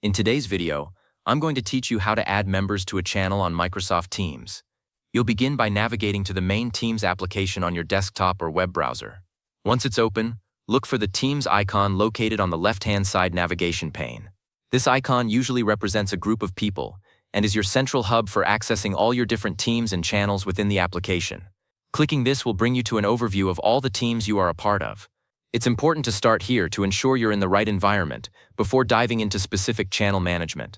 In today's video, I'm going to teach you how to add members to a channel on Microsoft Teams. You'll begin by navigating to the main Teams application on your desktop or web browser. Once it's open, look for the Teams icon located on the left-hand side navigation pane. This icon usually represents a group of people and is your central hub for accessing all your different teams and channels within the application. Clicking this will bring you to an overview of all the teams you are a part of. It's important to start here to ensure you're in the right environment before diving into specific channel management.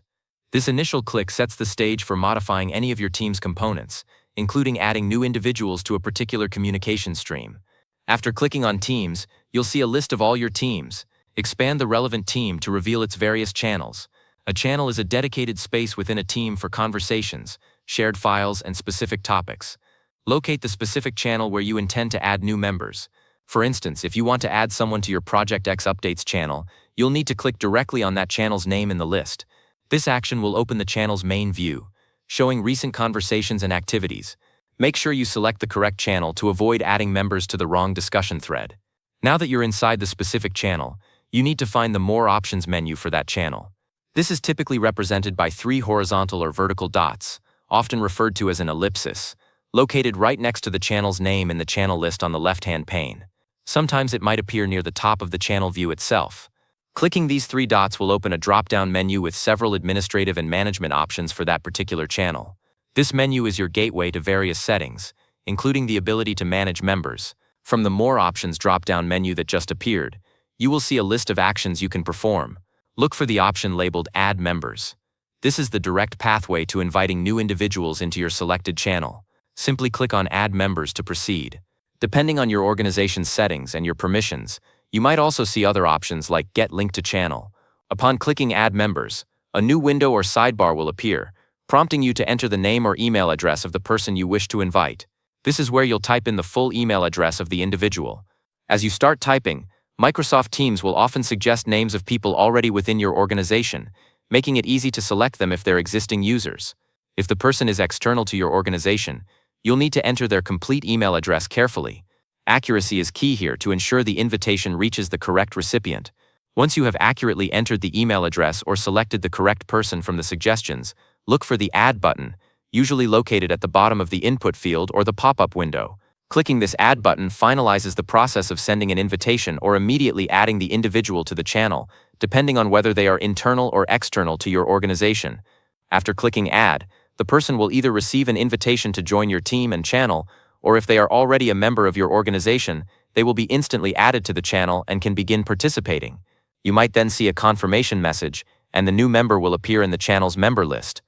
This initial click sets the stage for modifying any of your team's components, including adding new individuals to a particular communication stream. After clicking on Teams, you'll see a list of all your teams. Expand the relevant team to reveal its various channels. A channel is a dedicated space within a team for conversations, shared files, and specific topics. Locate the specific channel where you intend to add new members. For instance, if you want to add someone to your Project X Updates channel, you'll need to click directly on that channel's name in the list. This action will open the channel's main view, showing recent conversations and activities. Make sure you select the correct channel to avoid adding members to the wrong discussion thread. Now that you're inside the specific channel, you need to find the More Options menu for that channel. This is typically represented by 3 horizontal or vertical dots, often referred to as an ellipsis, located right next to the channel's name in the channel list on the left-hand pane. Sometimes it might appear near the top of the channel view itself. Clicking these 3 dots will open a drop-down menu with several administrative and management options for that particular channel. This menu is your gateway to various settings, including the ability to manage members. From the More Options drop-down menu that just appeared, you will see a list of actions you can perform. Look for the option labeled Add Members. This is the direct pathway to inviting new individuals into your selected channel. Simply click on Add Members to proceed. Depending on your organization's settings and your permissions, you might also see other options like Get Link to Channel. Upon clicking Add Members, a new window or sidebar will appear, prompting you to enter the name or email address of the person you wish to invite. This is where you'll type in the full email address of the individual. As you start typing, Microsoft Teams will often suggest names of people already within your organization, making it easy to select them if they're existing users. If the person is external to your organization, you'll need to enter their complete email address carefully. Accuracy is key here to ensure the invitation reaches the correct recipient. Once you have accurately entered the email address or selected the correct person from the suggestions, look for the Add button, usually located at the bottom of the input field or the pop-up window. Clicking this Add button finalizes the process of sending an invitation or immediately adding the individual to the channel, depending on whether they are internal or external to your organization. After clicking Add, the person will either receive an invitation to join your team and channel, or if they are already a member of your organization, they will be instantly added to the channel and can begin participating. You might then see a confirmation message, and the new member will appear in the channel's member list.